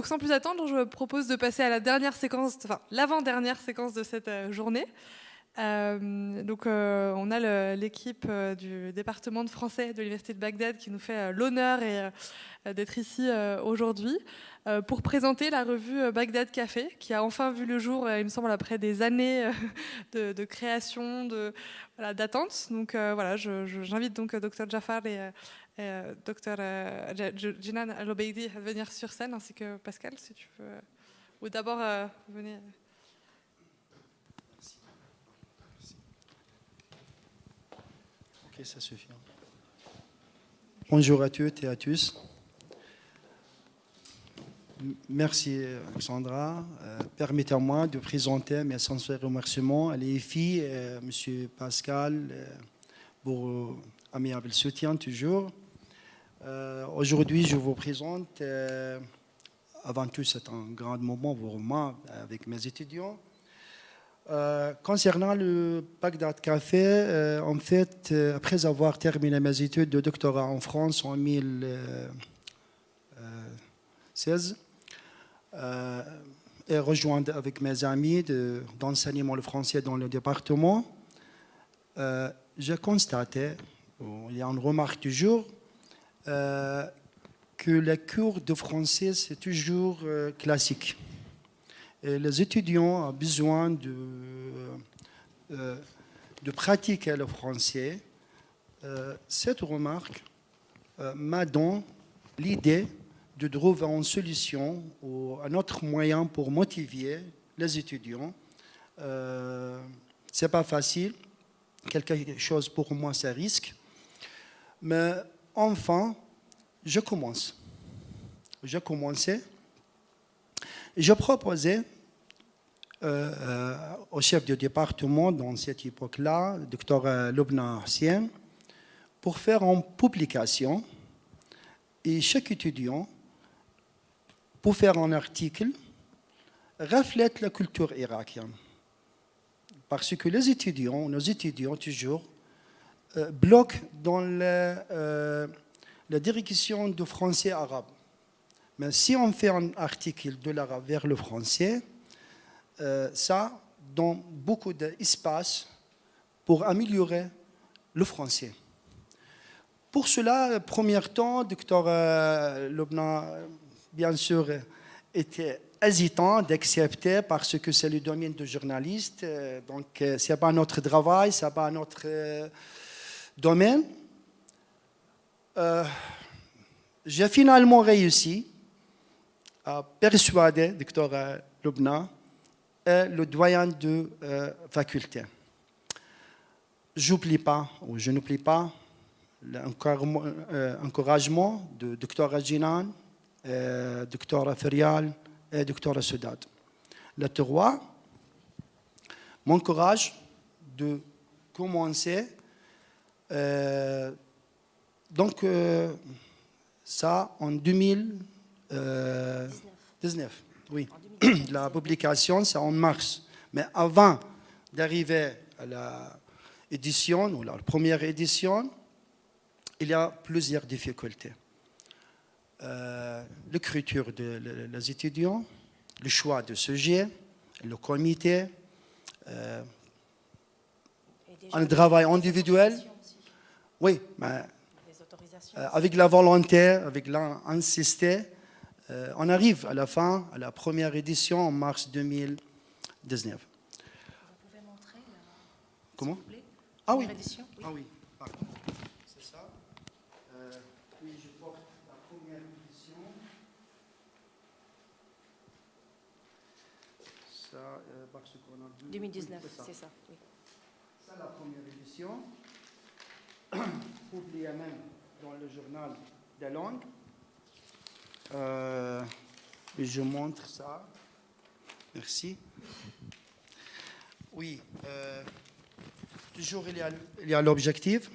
Donc sans plus attendre, je propose de passer à la dernière séquence, enfin l'avant-dernière séquence de cette journée. On a l'équipe du département de français de l'Université de Bagdad qui nous fait l'honneur d'être ici aujourd'hui pour présenter la revue Bagdad Café, qui a enfin vu le jour, il me semble, après des années de création, d'attente. Donc j'invite donc Dr Jafar et Dr Jinan Al-Obeidi à venir sur scène, ainsi que Pascal, si tu veux. Ou d'abord, venez. Ok, ça suffit. Bonjour à toutes et à tous. Merci Alexandra. Permettez-moi de présenter mes sincères remerciements à l'EFI et M. Pascal pour aimable soutien toujours. Aujourd'hui, je vous présente, avant tout, c'est un grand moment pour moi avec mes étudiants. Concernant le Bagdad Café, en fait, après avoir terminé mes études de doctorat en France en 2016, et rejoint avec mes amis d'enseignement le français dans le département, j'ai constaté, il y a une remarque du jour, que les cours de français, c'est toujours classique. Et les étudiants ont besoin de pratiquer le français. Cette remarque m'a donné l'idée de trouver une solution ou un autre moyen pour motiver les étudiants. Ce n'est pas facile. Quelque chose pour moi, c'est risque. Mais enfin, je commence. J'ai commencé. Je proposais au chef du département dans cette époque-là, le docteur Lubna Hassien, pour faire une publication et chaque étudiant, pour faire un article, reflète la culture irakienne. Parce que les étudiants, nos étudiants toujours, bloquent dans la direction du français arabe. Mais si on fait un article de l'arabe vers le français, ça donne beaucoup d'espace pour améliorer le français. Pour cela, premier temps, docteur Lubna, bien sûr, était hésitant d'accepter parce que c'est le domaine de journaliste. Donc, ce n'est pas notre travail, ce n'est pas notre domaine. J'ai finalement réussi à persuader le docteur Lubna et le doyen de faculté. Je n'oublie pas l'encouragement de Dr Jinan, Dr Ferial et Dr Soudad. Les trois m'encouragent de commencer. Ça en 2019. Oui. La publication, c'est en mars. Mais avant d'arriver à l'édition, ou la première édition, il y a plusieurs difficultés. L'écriture des étudiants, le choix de sujet, le comité, un travail individuel. Oui, mais avec la volonté, avec l'insister, on arrive à la fin, à la première édition en mars 2019. Vous pouvez montrer Comment? S'il vous plaît, Ah oui. édition, oui. Ah oui, pardon. C'est ça. Oui, je porte la première édition. Ça, parce qu'on a 2019, oui, c'est ça. Oui. Ça, la première édition, publiée même dans le journal des langues. Et je montre ça. Merci. Oui. Toujours, il y a l'objectif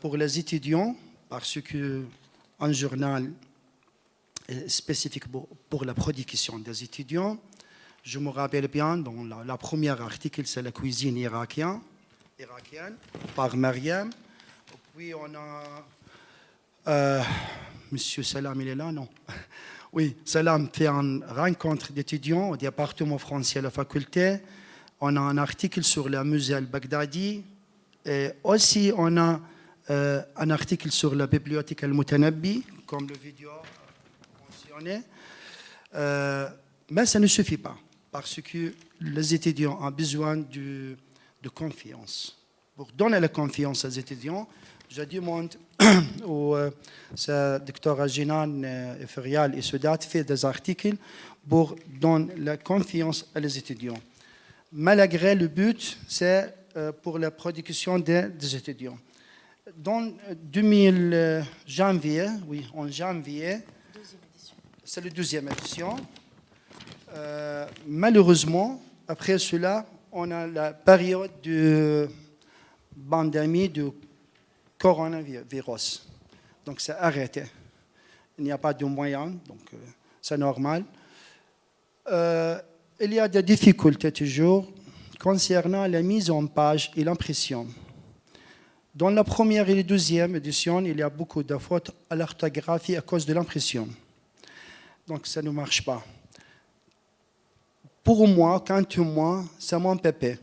pour les étudiants, parce qu'un journal est spécifique pour la production des étudiants. Je me rappelle bien, dans la première article, c'est la cuisine irakienne, par Mariam. Puis on a Monsieur Salam, il est là, non? Oui, Salam fait une rencontre d'étudiants au département français à la faculté. On a un article sur le musée al-Baghdadi. Et aussi, on a un article sur la bibliothèque al-Mutanabbi, comme le vidéo mentionné. Mais ça ne suffit pas, parce que les étudiants ont besoin de confiance. Pour donner la confiance aux étudiants, je demande au docteur Jinan Ferial et Soudat fait des articles pour donner la confiance aux étudiants. Malgré le but, c'est pour la production des étudiants. Dans 2000 janvier, oui, en janvier, c'est la 12e édition. Malheureusement, après cela, on a la période de pandémie de coronavirus. Donc, c'est arrêté. Il n'y a pas de moyens, donc c'est normal. Il y a des difficultés toujours concernant la mise en page et l'impression. Dans la première et la deuxième édition, il y a beaucoup de fautes à l'orthographie à cause de l'impression. Donc, ça ne marche pas. Pour moi, quant à moi, c'est mon pépé.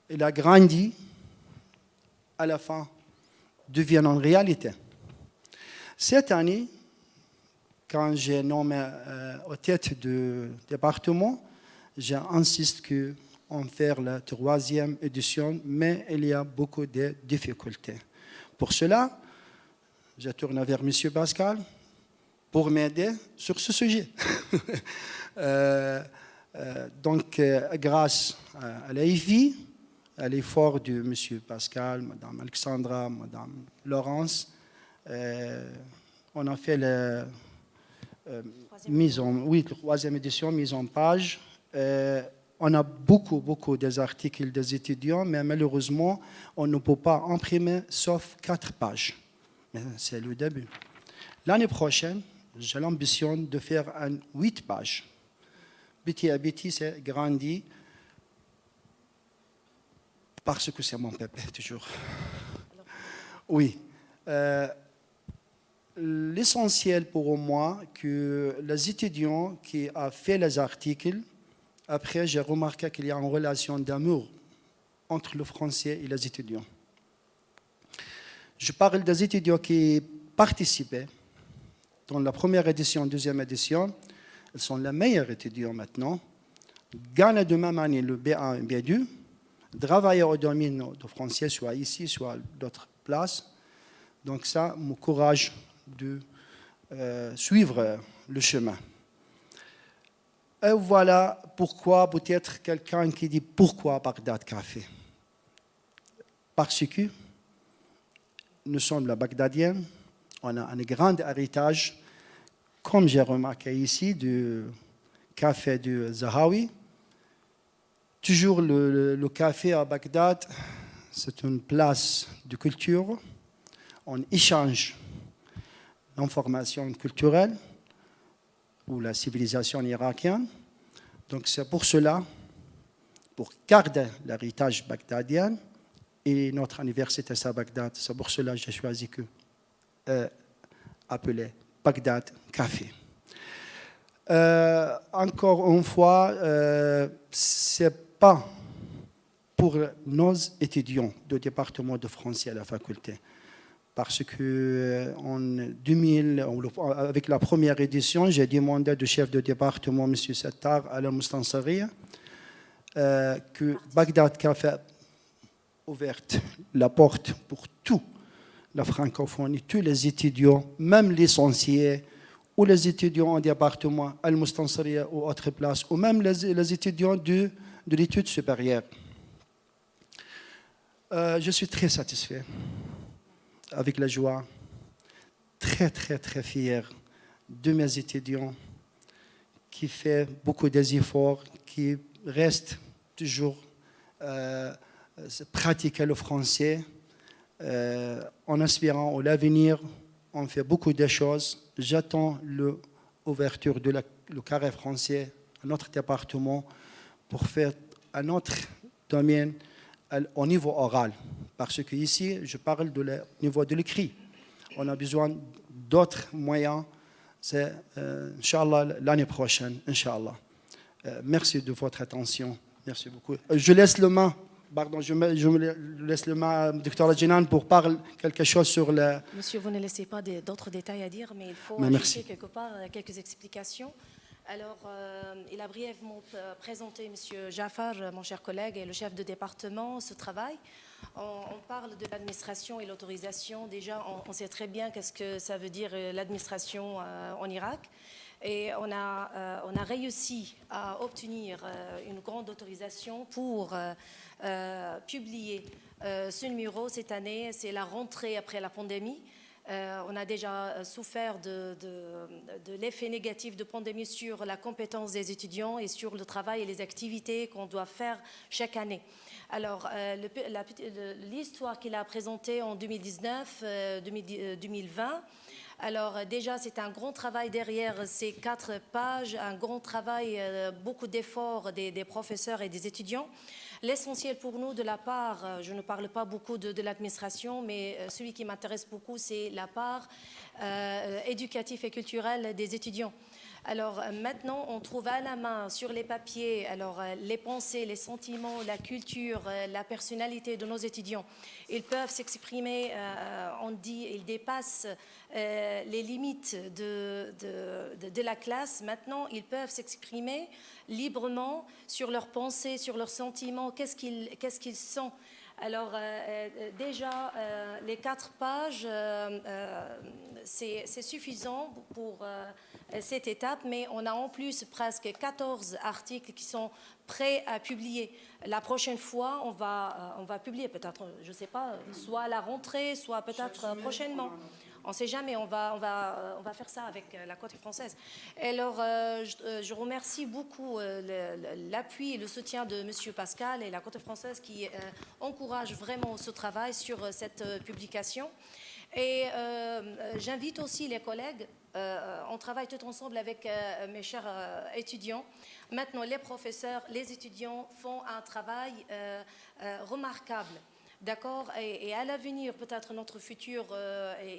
Il a grandi, à la fin, devient une réalité. Cette année, quand j'ai nommé aux têtes du département, j'insiste qu'on fait la 3e édition, mais il y a beaucoup de difficultés. Pour cela, je tourne vers M. Pascal pour m'aider sur ce sujet. Donc, grâce à l'AIFI, à l'effort de M. Pascal, Mme Alexandra, Mme Laurence, on a fait la troisième édition, mise en page. On a beaucoup des articles des étudiants, mais malheureusement, on ne peut pas imprimer sauf 4 pages. Mais c'est le début. L'année prochaine, j'ai l'ambition de faire 8 pages. Petit à petit, c'est grandi parce que c'est mon pépé, toujours. Oui. L'essentiel pour moi, que les étudiants qui ont fait les articles, après, j'ai remarqué qu'il y a une relation d'amour entre le français et les étudiants. Je parle des étudiants qui participaient dans la première édition, deuxième édition. Ils sont les meilleurs étudiants maintenant. Gagnent de même année le B1 et B2. Travaillent au domaine du français, soit ici, soit d'autres places. Donc ça m'encourage de suivre le chemin. Et voilà pourquoi peut-être quelqu'un qui dit pourquoi Bagdad Café. Parce que nous sommes les Bagdadiens, on a un grand héritage, comme j'ai remarqué ici, du café du Zahawi. Toujours le café à Bagdad, c'est une place de culture. On échange l'information culturelle ou la civilisation irakienne. Donc c'est pour cela, pour garder l'héritage bagdadien, et notre université c'est à Bagdad, c'est pour cela que j'ai choisi que appeler Bagdad Café. Encore une fois, c'est pas pour nos étudiants du département de français à la faculté. Parce que en 2000, avec la première édition, j'ai demandé au chef de département, M. Settar, à la Mustansariya, que Bagdad Café ouverte la porte pour tout la francophonie, tous les étudiants, même licenciés, ou les étudiants en département Al-Mustansariya ou autre place, ou même les étudiants de l'étude supérieure. Je suis très satisfait, avec la joie, très fier de mes étudiants qui font beaucoup d'efforts, qui restent toujours pratiquer le français, en espérant à l'avenir, on fait beaucoup de choses. J'attends l'ouverture de le carré français à notre département pour faire un autre domaine au niveau oral. Parce qu'ici, je parle du niveau de l'écrit. On a besoin d'autres moyens. C'est, Inch'Allah, l'année prochaine, Inch'Allah. Merci de votre attention. Merci beaucoup. Je laisse le main. Pardon, je laisse le main à Dr. Jinan pour parler quelque chose sur le... Monsieur, vous ne laissez pas d'autres détails à dire, mais il faut Mais ajouter quelque part quelques explications. Alors, il a brièvement présenté Monsieur Jafar, mon cher collègue, et le chef de département, ce travail. On parle de l'administration et l'autorisation. Déjà, on sait très bien qu'est-ce que ça veut dire l'administration en Irak. Et on a réussi à obtenir une grande autorisation pour publier ce numéro cette année. C'est la rentrée après la pandémie. On a déjà souffert de l'effet négatif de pandémie sur la compétence des étudiants et sur le travail et les activités qu'on doit faire chaque année. Alors, l'histoire qu'il a présentée en 2019-2020, alors déjà, c'est un grand travail derrière ces 4 pages, un grand travail, beaucoup d'efforts des professeurs et des étudiants. L'essentiel pour nous de la part, je ne parle pas beaucoup de l'administration, mais celui qui m'intéresse beaucoup, c'est la part éducative et culturelle des étudiants. Alors maintenant, on trouve à la main sur les papiers les pensées, les sentiments, la culture, la personnalité de nos étudiants. Ils peuvent s'exprimer, on dit, ils dépassent les limites de la classe. Maintenant, ils peuvent s'exprimer librement sur leurs pensées, sur leurs sentiments, qu'est-ce qu'ils sont. Alors déjà, les 4 pages, c'est suffisant pour cette étape, mais on a en plus presque 14 articles qui sont prêts à publier. La prochaine fois, on va publier peut-être, je ne sais pas, soit à la rentrée, soit peut-être prochainement. On ne sait jamais, on va faire ça avec la côte française. Alors, je remercie beaucoup l'appui et le soutien de M. Pascal et la côte française qui encouragent vraiment ce travail sur cette publication. Et j'invite aussi les collègues, on travaille tout ensemble avec mes chers étudiants. Maintenant, les professeurs, les étudiants font un travail remarquable. D'accord, et à l'avenir, peut-être notre futur,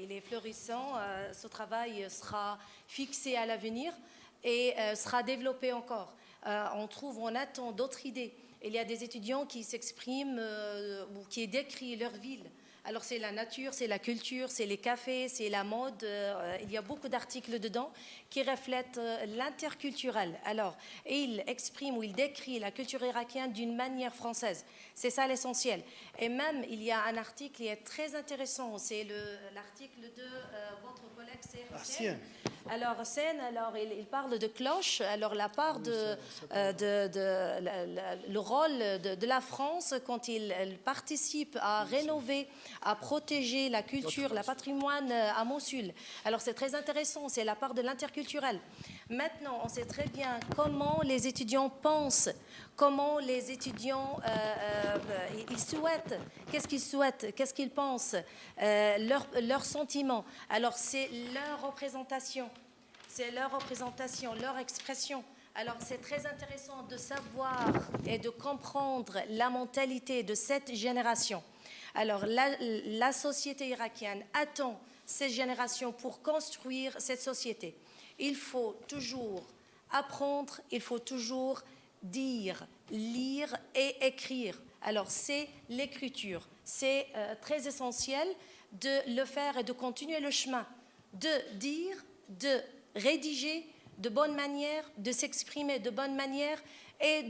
il est florissant, ce travail sera fixé à l'avenir et sera développé encore. On attend d'autres idées. Il y a des étudiants qui s'expriment ou qui décrivent leur ville. Alors c'est la nature, c'est la culture, c'est les cafés, c'est la mode. Il y a beaucoup d'articles dedans qui reflètent l'interculturel. Alors, et il exprime ou il décrit la culture irakienne d'une manière française. C'est ça l'essentiel. Et même, il y a un article qui est très intéressant. C'est l'article de votre collègue Hussein. Alors, Hussein, il parle de cloche. Alors, la part le rôle de la France quand il participe à rénover, à protéger la culture, le patrimoine à Mossoul. Alors, c'est très intéressant. C'est la part de l'interculturel. Maintenant, on sait très bien comment les étudiants pensent, comment les étudiants ils souhaitent, qu'est-ce qu'ils pensent, leurs sentiments. Alors, c'est leur représentation, leur expression. Alors, c'est très intéressant de savoir et de comprendre la mentalité de cette génération. Alors, la société irakienne attend cette génération pour construire cette société. Il faut toujours apprendre, il faut toujours dire, lire et écrire. Alors, c'est l'écriture. C'est très essentiel de le faire et de continuer le chemin, de dire, de rédiger de bonne manière, de s'exprimer de bonne manière et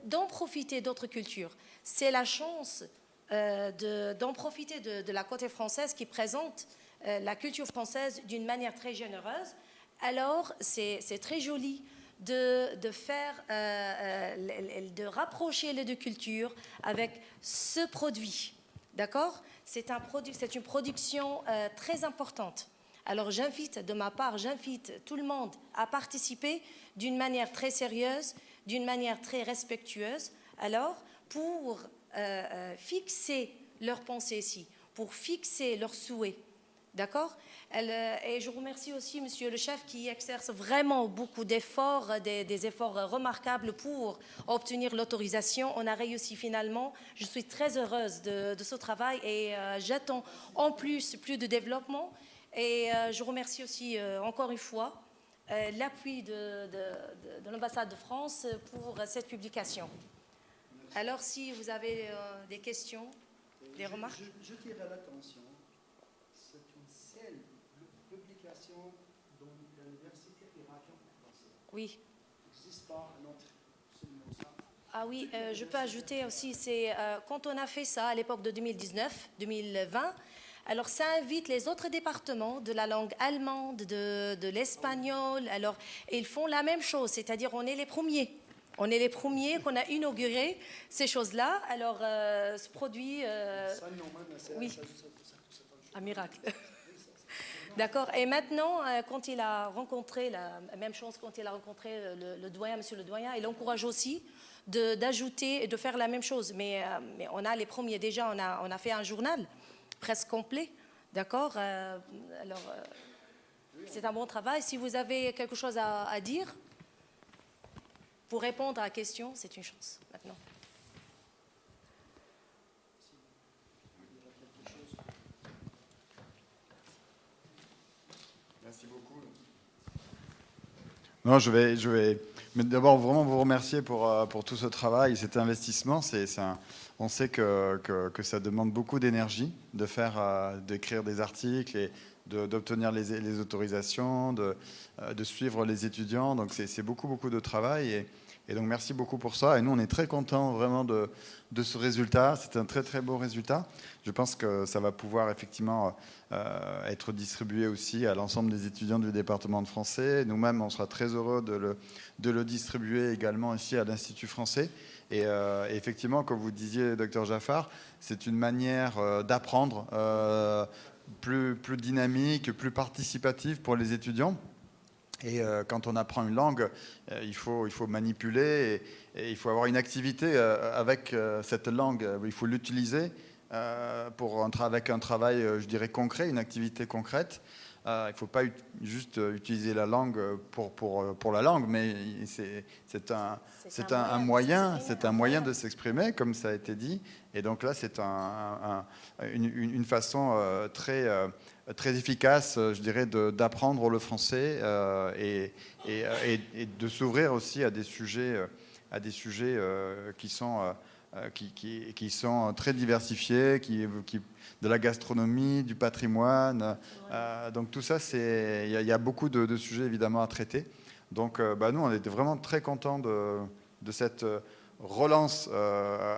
d'en profiter d'autres cultures. C'est la chance d'en profiter de la côte française qui présente la culture française d'une manière très généreuse. Alors, c'est très joli de rapprocher les deux cultures avec ce produit. D'accord ? C'est une production très importante. Alors, de ma part, j'invite tout le monde à participer d'une manière très sérieuse, d'une manière très respectueuse, alors, pour fixer leurs pensées ici, pour fixer leurs souhaits. D'accord ? Et je remercie aussi Monsieur le chef qui exerce vraiment beaucoup d'efforts, des efforts remarquables pour obtenir l'autorisation. On a réussi finalement. Je suis très heureuse de ce travail et j'attends en plus de développement. Et je remercie aussi encore une fois l'appui de l'ambassade de France pour cette publication. Alors si vous avez des questions, des remarques. Je dirais l'attention, c'est une seule publication dans l'université irakienne française. Oui. Il n'existe pas un autre. Ah oui, je peux ajouter aussi, c'est quand on a fait ça à l'époque de 2019-2020, alors ça invite les autres départements de la langue allemande, de l'espagnol, alors ils font la même chose, c'est-à-dire on est les premiers. On est les premiers qu'on a inauguré ces choses-là. Alors, ce produit... oui, un miracle. D'accord. Et maintenant, quand il a rencontré, la même chose, quand il a rencontré le doyen, monsieur le doyen, il encourage aussi d'ajouter et de faire la même chose. Mais on a les premiers. Déjà, on a fait un journal presque complet. D'accord. Alors, c'est un bon travail. Si vous avez quelque chose à dire... Pour répondre à la question, c'est une chance maintenant. Merci beaucoup. Non, je vais d'abord vraiment vous remercier pour tout ce travail et cet investissement. On sait que ça demande beaucoup d'énergie d'écrire des articles et d'obtenir les autorisations, de suivre les étudiants. Donc c'est beaucoup de travail. Et donc merci beaucoup pour ça. Et nous, on est très contents vraiment de ce résultat. C'est un très beau résultat. Je pense que ça va pouvoir effectivement être distribué aussi à l'ensemble des étudiants du département de français. Nous-mêmes, on sera très heureux de le distribuer également ici à l'Institut français. Et effectivement, comme vous disiez, Dr Jaffar, c'est une manière d'apprendre plus dynamique, plus participative pour les étudiants. Et quand on apprend une langue, il faut manipuler et il faut avoir une activité avec cette langue. Il faut l'utiliser avec un travail, je dirais, concret, une activité concrète. Il ne faut pas juste utiliser la langue pour la langue, mais c'est un moyen de s'exprimer, comme ça a été dit. Et donc là, c'est une façon très efficace, je dirais, d'apprendre le français et de s'ouvrir aussi à des sujets qui sont très diversifiés, de la gastronomie, du patrimoine. Donc tout ça, il y a beaucoup de sujets évidemment à traiter. Donc nous, on était vraiment très contents de cette relance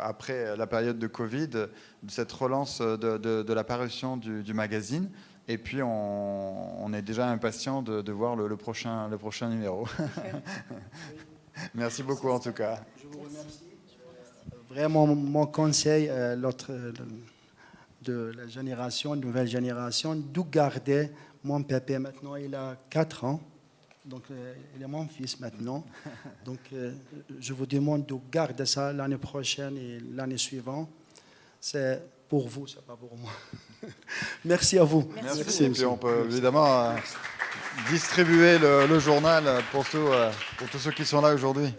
après la période de Covid, de cette relance de la parution du magazine. Et puis, on est déjà impatient de voir le prochain numéro. Merci beaucoup, en tout cas. Je vous remercie. Vraiment, mon conseil de la nouvelle génération, de garder mon pépé maintenant. Il a 4 ans. Donc, il est mon fils maintenant. Donc, je vous demande de garder ça l'année prochaine et l'année suivante. C'est pour vous, c'est pas pour moi. Merci à vous. Merci. Et puis, on peut évidemment distribuer le journal pour tous ceux qui sont là aujourd'hui.